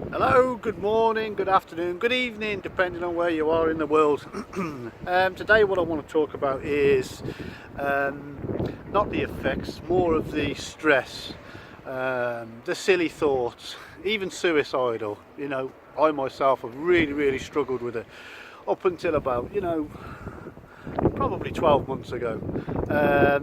Hello, good morning, good afternoon, good evening, depending on where you are in the world. Today what I want to talk about is not the effects, more of the stress, the silly thoughts, even suicidal. I myself have really struggled with it up until about, probably 12 months ago.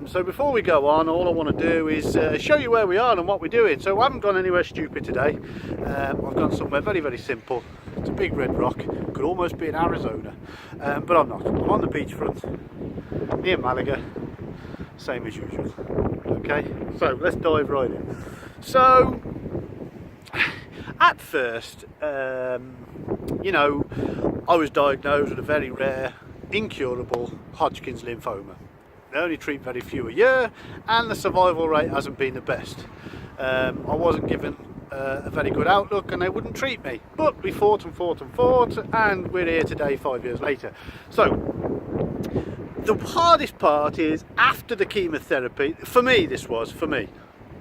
So before we go on, all I want to do is show you where we are and what we're doing. So I haven't gone anywhere stupid today. I've gone somewhere very simple. It's a big red rock, could almost be in Arizona, but I'm not. I'm on the beachfront near Malaga, same as usual. Okay, so let's dive right in. So at first, I was diagnosed with a very rare, incurable Hodgkin's lymphoma. They only treat very few a year, and the survival rate hasn't been the best. I wasn't given a very good outlook, and they wouldn't treat me. But we fought, and we're here today, 5 years later. So the hardest part is after the chemotherapy. For me,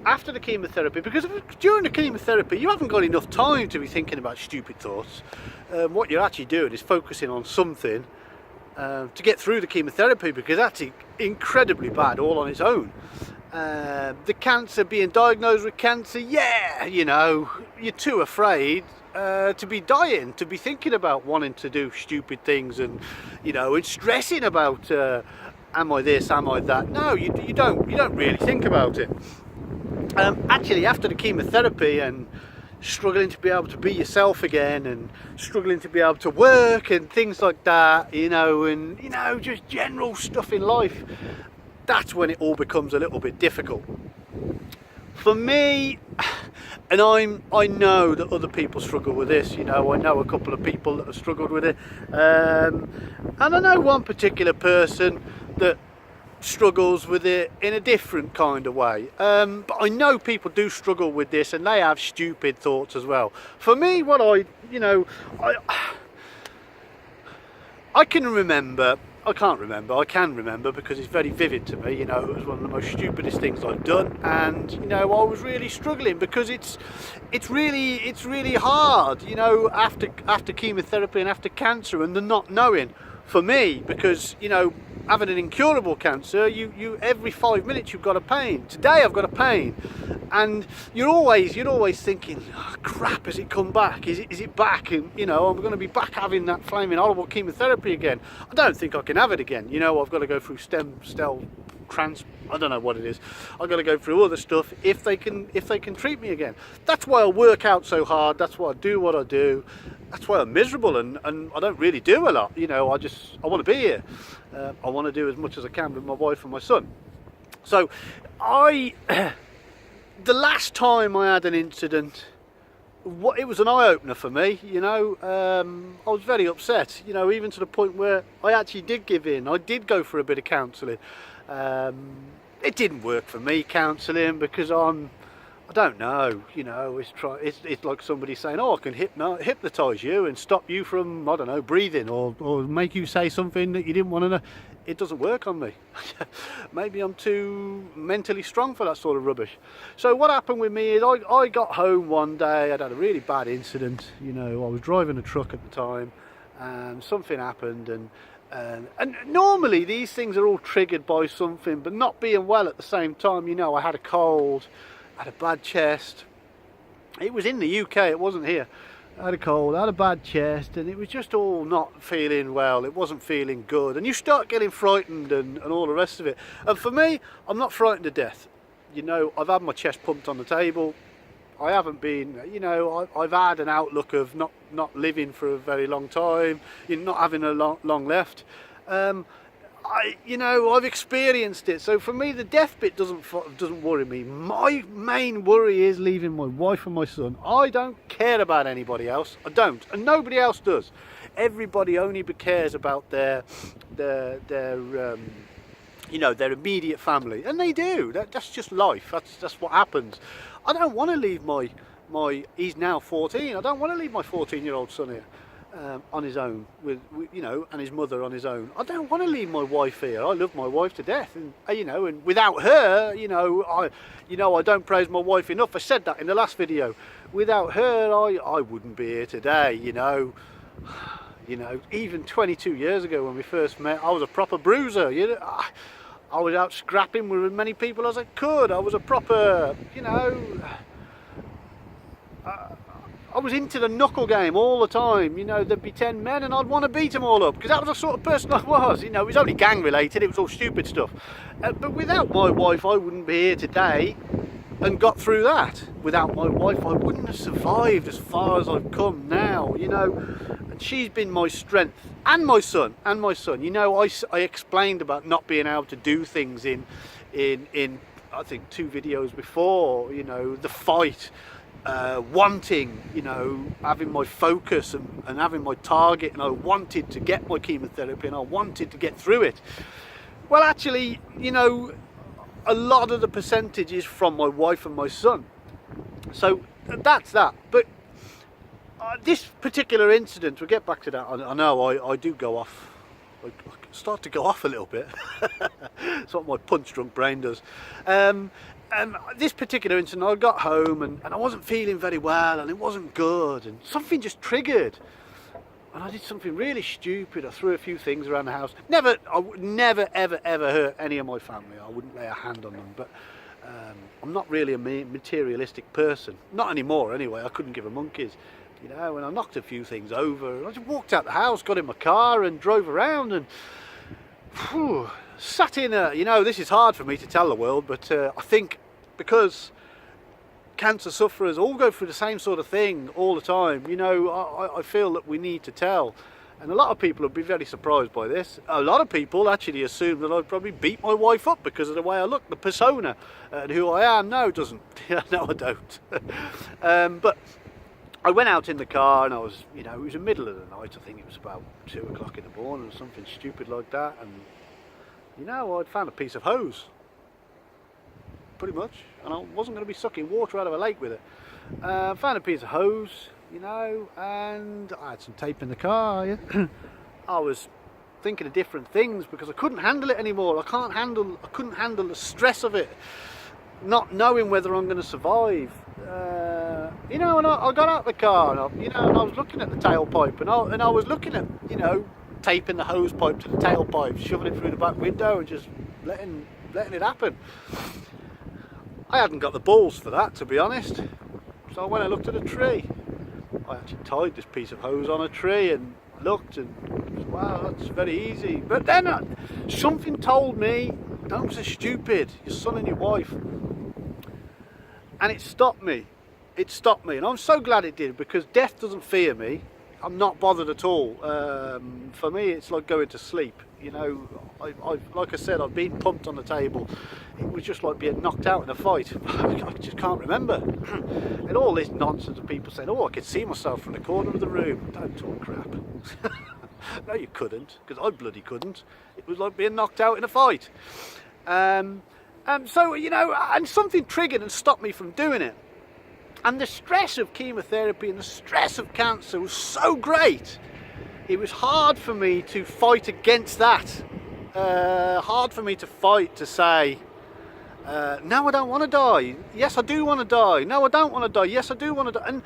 after the chemotherapy, because during the chemotherapy you haven't got enough time to be thinking about stupid thoughts. What you're actually doing is focusing on something to get through the chemotherapy, because that's incredibly bad all on its own. The cancer, being diagnosed with cancer, you're too afraid to be dying, to be thinking about wanting to do stupid things, and and stressing about am I this, am I that. No, you don't really think about it. Actually, after the chemotherapy and struggling to be able to be yourself again, and struggling to be able to work and things like that, and just general stuff in life, that's when it all becomes a little bit difficult for me. And I know that other people struggle with this. I know a couple of people that have struggled with it, and I know one particular person that struggles with it in a different kind of way, but I know people do struggle with this, and they have stupid thoughts as well. For me, what I can remember, I can remember because it's very vivid to me. It was one of the most stupidest things I've done, and I was really struggling because it's really hard, after chemotherapy and after cancer, and the not knowing for me, because having an incurable cancer, you every 5 minutes you've got a pain. Today I've got a pain, and you're always thinking, oh, crap, has it come back? Is it back? And I'm going to be back having that flaming horrible chemotherapy again. I don't think I can have it again. I've got to go through stem cell I don't know what it is. I've got to go through other stuff if they can treat me again. That's why I work out so hard. That's why I do what I do. That's why I'm miserable, and I don't really do a lot. I want to be here. I want to do as much as I can with my wife and my son. So the last time I had an incident, it was an eye-opener for me. I was very upset, even to the point where I actually did give in. I did go for a bit of counselling. It didn't work for me, counselling, because I don't know, it's like somebody saying, oh, I can hypnotise you and stop you from, I don't know, breathing, or make you say something that you didn't want to know. It doesn't work on me. Maybe I'm too mentally strong for that sort of rubbish. So what happened with me is I got home one day. I'd had a really bad incident. I was driving a truck at the time, and something happened, and normally these things are all triggered by something, but not being well at the same time. I had a cold, I had a bad chest. It was in the UK, it wasn't here. I had a cold, I had a bad chest, and it was just all not feeling well. It wasn't feeling good, and you start getting frightened and all the rest of it. And for me, I'm not frightened to death. I've had my chest pumped on the table. I haven't been, I've had an outlook of not living for a very long time, not having a long left. I've experienced it. So for me, the death bit doesn't worry me. My main worry is leaving my wife and my son. I don't care about anybody else. I don't, and nobody else does. Everybody only cares about their immediate family, and they do. That's just life. That's what happens. I don't want to leave my he's now 14. I don't want to leave my 14-year-old son here. on his own, you know, and his mother on his own. I don't want to leave my wife here. I love my wife to death, and you know, and without her, you know, I don't praise my wife enough. I said that in the last video. Without her, I wouldn't be here today. You know, even 22 years ago when we first met, I was a proper bruiser. You know, I was out scrapping with as many people as I could. I was a proper, you know. I was into the knuckle game all the time. You know, there'd be 10 men and I'd want to beat them all up, because that was the sort of person I was. You know, it was only gang related, it was all stupid stuff. But without my wife, I wouldn't be here today and got through that. Without my wife, I wouldn't have survived as far as I've come now, you know. And she's been my strength, and my son, You know, I explained about not being able to do things in I think 2 videos before, you know, the fight. Wanting, you know, having my focus and having my target, and I wanted to get my chemotherapy and I wanted to get through it. Well, actually, you know, a lot of the percentage is from my wife and my son. So that's that. But this particular incident, we'll get back to that. I know I do go off. I start to go off a little bit. It's what my punch-drunk brain does. This particular incident, I got home and I wasn't feeling very well, and it wasn't good, and something just triggered, and I did something really stupid. I threw a few things around the house. I would never ever hurt any of my family. I wouldn't lay a hand on them, but I'm not really a materialistic person, not anymore anyway. I couldn't give a monkeys, you know, and I knocked a few things over. I just walked out the house, got in my car and drove around, and sat in a, you know, this is hard for me to tell the world, but I think because cancer sufferers all go through the same sort of thing all the time, you know, I feel that we need to tell. And a lot of people would be very surprised by this. A lot of people actually assume that I'd probably beat my wife up because of the way I look, the persona, and who I am. No, it doesn't. No, I don't. But I went out in the car, and I was, you know, it was the middle of the night. I think it was about 2 o'clock in the morning or something stupid like that. And, you know, I'd found a piece of hose, pretty much, and I wasn't going to be sucking water out of a lake with it. Found a piece of hose, you know, and I had some tape in the car. Yeah. I was thinking of different things because I couldn't handle it anymore. I couldn't handle the stress of it, not knowing whether I'm going to survive. You know, and I got out of the car, and I was looking at the tailpipe, and I was looking at, you know, taping the hose pipe to the tailpipe, shoving it through the back window, and just letting it happen. I hadn't got the balls for that, to be honest. So I went and looked at a tree. I actually tied this piece of hose on a tree and looked, and wow, that's very easy. But then something told me, don't be so stupid, your son and your wife. And it stopped me. It stopped me, and I'm so glad it did, because death doesn't fear me. I'm not bothered at all. For me, it's like going to sleep. You know, like I said, I've been pumped on the table. It was just like being knocked out in a fight. I just can't remember. And all this nonsense of people saying, "Oh, I could see myself from the corner of the room." Don't talk crap. No, you couldn't, because I bloody couldn't. It was like being knocked out in a fight. So, you know, and something triggered and stopped me from doing it. And the stress of chemotherapy and the stress of cancer was so great. It was hard for me to fight against that. Hard for me to fight to say, no, I don't want to die. Yes, I do want to die. No, I don't want to die. Yes, I do want to die.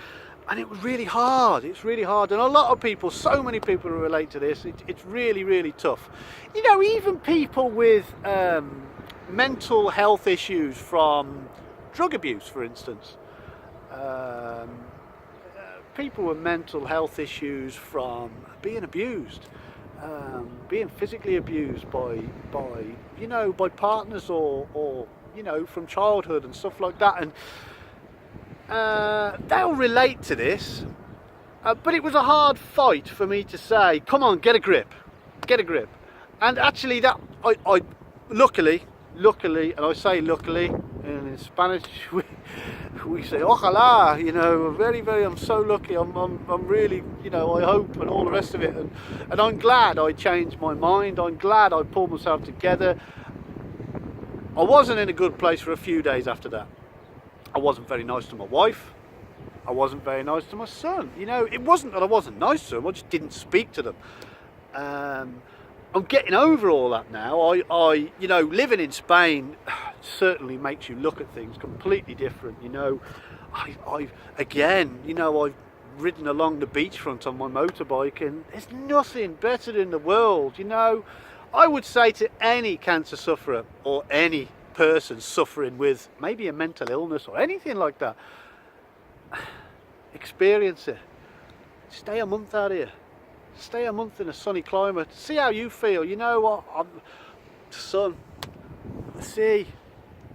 And it was really hard. It's really hard. And a lot of people, so many people who relate to this, it's really, really tough. You know, even people with mental health issues from drug abuse, for instance. People with mental health issues from being abused, being physically abused by you know, by partners or you know, from childhood and stuff like that, and they'll relate to this. But it was a hard fight for me to say, come on, get a grip, and actually that I luckily, and I say luckily, and in Spanish we say ojalá, you know, very, very, I'm so lucky, I'm really, you know, I hope, and all the rest of it, and I'm glad I changed my mind. I'm glad I pulled myself together. I wasn't in a good place for a few days after that. I wasn't very nice to my wife. I wasn't very nice to my son. You know, it wasn't that I wasn't nice to them, I just didn't speak to them. I'm getting over all that now. You know, living in Spain certainly makes you look at things completely different. You know, again, you know, I've ridden along the beachfront on my motorbike, and there's nothing better in the world. You know, I would say to any cancer sufferer or any person suffering with maybe a mental illness or anything like that, experience it. Stay a month out here. Stay a month in a sunny climate. See how you feel. You know what? The sun, the sea,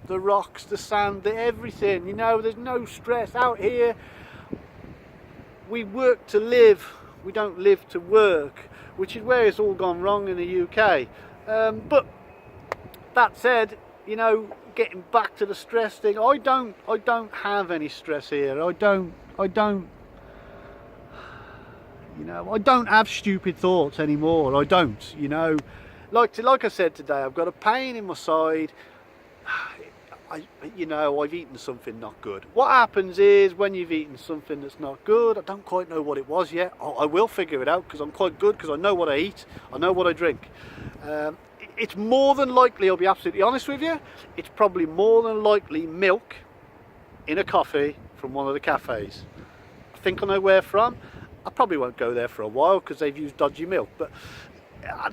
the rocks, the sand, everything. You know, there's no stress out here. We work to live. We don't live to work, which is where it's all gone wrong in the UK. But that said, you know, getting back to the stress thing, I don't have any stress here. I don't you know, I don't have stupid thoughts anymore. I don't, you know, like I said today, I've got a pain in my side. You know, I've eaten something not good. What happens is when you've eaten something that's not good, I don't quite know what it was yet. I will figure it out because I'm quite good, because I know what I eat, I know what I drink. It's more than likely, I'll be absolutely honest with you, it's probably more than likely milk in a coffee from one of the cafes. I think I know where from. I probably won't go there for a while because they've used dodgy milk, but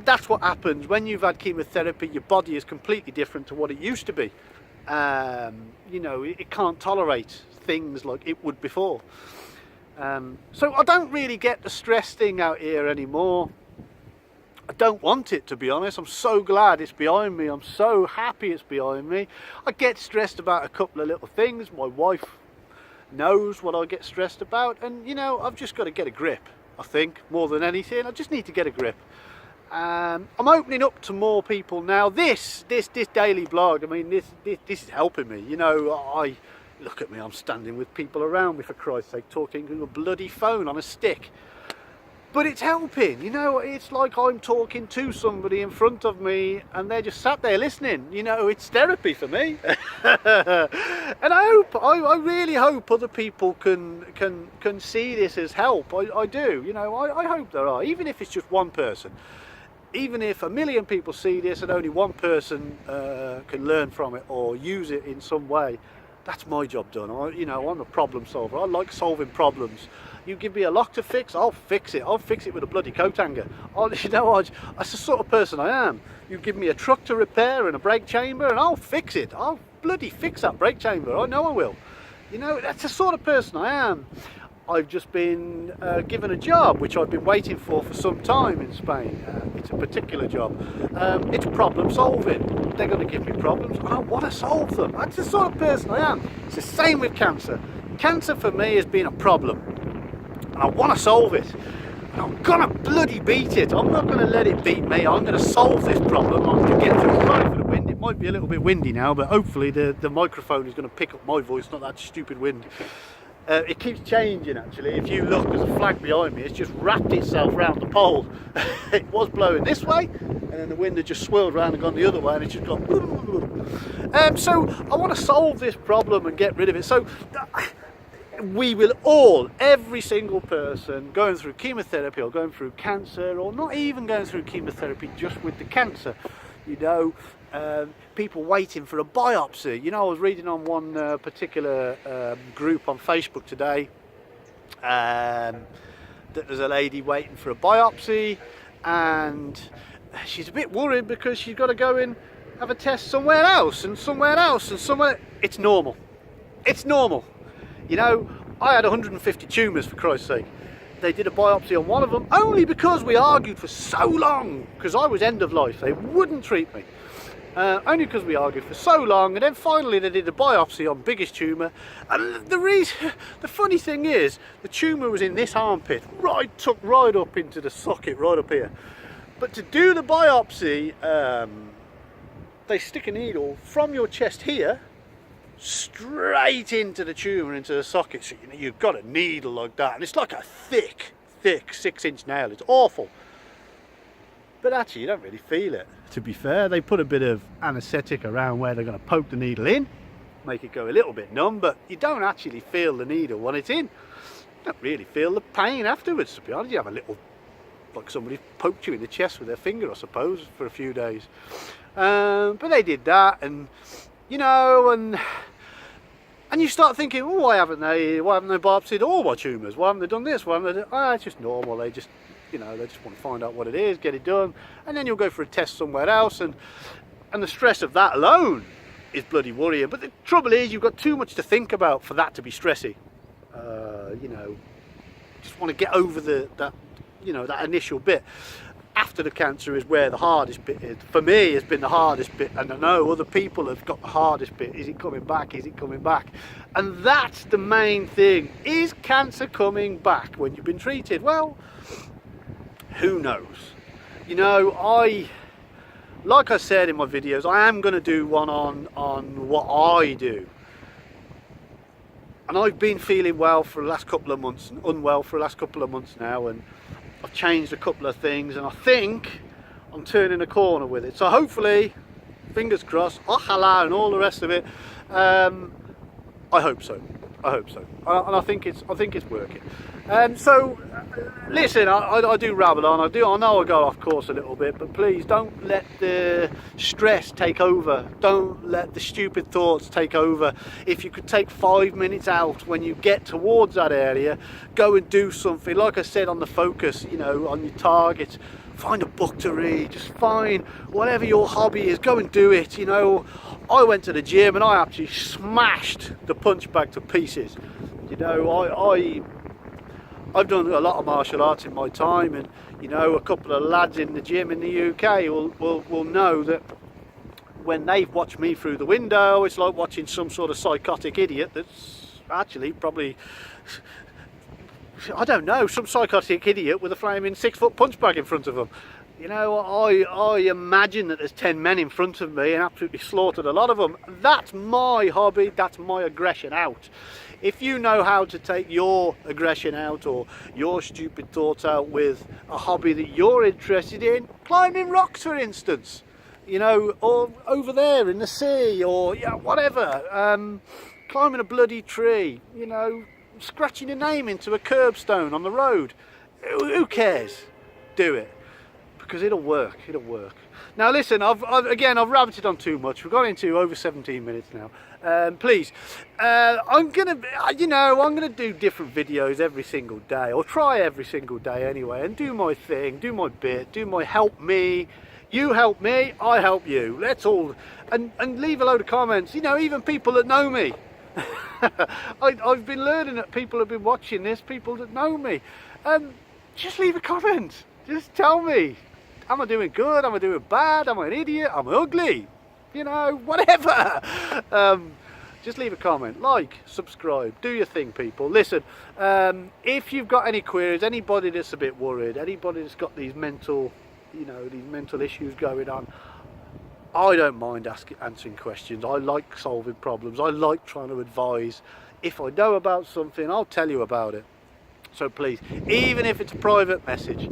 that's what happens when you've had chemotherapy. Your body is completely different to what it used to be. You know, it can't tolerate things like it would before. So I don't really get the stress thing out here anymore. I don't want it, to be honest. I'm so glad it's behind me. I'm so happy it's behind me. I get stressed about a couple of little things. My wife knows what I get stressed about, and you know, I've just got to get a grip. I think more than anything, I just need to get a grip. I'm opening up to more people now. This daily blog, I mean, this is helping me. You know, I look at me, I'm standing with people around me, for Christ's sake, talking to a bloody phone on a stick. But it's helping, you know, it's like I'm talking to somebody in front of me and they're just sat there listening. You know, it's therapy for me. And I really hope other people can see this as help. I do, you know, I hope there are, even if it's just one person. Even if 1 million people see this and only one person can learn from it or use it in some way, that's my job done. You know, I'm a problem solver. I like solving problems. You give me a lock to fix, I'll fix it. I'll fix it with a bloody coat hanger. You know, that's the sort of person I am. You give me a truck to repair and a brake chamber and I'll fix it. I'll bloody fix that brake chamber. I know I will. You know, that's the sort of person I am. I've just been given a job which I've been waiting for some time in Spain. It's a particular job. It's problem solving. They're going to give me problems and I want to solve them. That's the sort of person I am. It's the same with cancer. Cancer for me has been a problem and I want to solve it. And I'm going to bloody beat it. I'm not going to let it beat me. I'm going to solve this problem. I'm going to get through. Sorry for the wind. It might be a little bit windy now, but hopefully the microphone is going to pick up my voice, not that stupid wind. It keeps changing actually. If you look, there's a flag behind me. It's just wrapped itself around the pole. It was blowing this way and then the wind had just swirled around and gone the other way and it's just gone. So I want to solve this problem and get rid of it. So we will all, every single person going through chemotherapy or going through cancer or not even going through chemotherapy, just with the cancer, you know, people waiting for a biopsy. You know, I was reading on one particular group on Facebook today that there's a lady waiting for a biopsy and she's a bit worried because she's got to go and have a test somewhere else and somewhere else and somewhere. It's normal. It's normal. You know, I had 150 tumours, for Christ's sake. They did a biopsy on one of them only because we argued for so long, because I was end of life. They wouldn't treat me. Only because we argued for so long, and then finally they did a biopsy on biggest tumour. And the funny thing is, the tumour was in this armpit, tucked right up into the socket, right up here. But to do the biopsy, they stick a needle from your chest here, straight into the tumour, into the socket. So you know, you've got a needle like that, and it's like a thick 6-inch nail. It's awful. But actually, you don't really feel it. To be fair, they put a bit of anaesthetic around where they're going to poke the needle in, make it go a little bit numb, but you don't actually feel the needle when it's in. You don't really feel the pain afterwards, to be honest. You have a little, like somebody poked you in the chest with their finger, I suppose, for a few days. But they did that, and you know, and you start thinking, well, why haven't they biopsied all my tumours? Why haven't they done this? Why haven't they done... Oh, it's just normal. They just, you know, they just want to find out what it is, get it done, and then you'll go for a test somewhere else, and the stress of that alone is bloody worrying. But the trouble is, you've got too much to think about for that to be stressy. You know, just want to get over that initial bit. After the cancer is where the hardest bit is. For me, it's been the hardest bit, and I know other people have got the hardest bit. Is it coming back? Is it coming back? And that's the main thing. Is cancer coming back when you've been treated? Well, who knows? You know, like I said in my videos, I am going to do one on what I do. And I've been feeling well for the last couple of months, and unwell for the last couple of months now, and I've changed a couple of things, and I think I'm turning a corner with it. So hopefully, fingers crossed, ojalá, and all the rest of it. I hope so. I hope so, and I think it's working. So listen, I do rabble on. I know I go off course a little bit, but please don't let the stress take over. Don't let the stupid thoughts take over. If you could take 5 minutes out when you get towards that area, go and do something. Like I said on the focus, you know, on your targets. Find a book to read. Just find whatever your hobby is. Go and do it. You know, I went to the gym and I actually smashed the punch bag to pieces. You know, I've done a lot of martial arts in my time, and you know, a couple of lads in the gym in the UK will know that when they've watched me through the window, it's like watching some sort of psychotic idiot that's actually probably, I don't know, some psychotic idiot with a flaming 6-foot punch bag in front of them. You know, I imagine that there's 10 men in front of me and absolutely slaughtered a lot of them. That's my hobby, that's my aggression out. If you know how to take your aggression out, or your stupid thoughts out with a hobby that you're interested in, climbing rocks for instance, you know, or over there in the sea, or yeah, whatever, climbing a bloody tree, you know, scratching your name into a curbstone on the road, who cares? Do it, because it'll work. Now listen, I've rabbited on too much. We've got into over 17 minutes now. Please, I'm gonna do different videos every single day, or try every single day anyway, and do my thing, do my bit, do my help me. You help me, I help you. Let's all, and leave a load of comments. You know, even people that know me. I've been learning that people have been watching this, people that know me. Just leave a comment. Just tell me. Am I doing good? Am I doing bad? Am I an idiot? Am I ugly? You know, whatever. Just leave a comment, like, subscribe, do your thing, people. Listen, if you've got any queries, anybody that's a bit worried, anybody that's got these mental, you know, these mental issues going on, I don't mind answering questions. I like solving problems. I like trying to advise. If I know about something, I'll tell you about it. So please, even if it's a private message,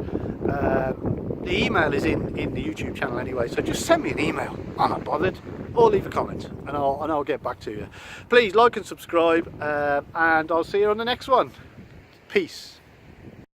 the email is in the YouTube channel anyway, so just send me an email. I'm not bothered, or leave a comment, and I'll get back to you. Please like and subscribe, and I'll see you on the next one. Peace.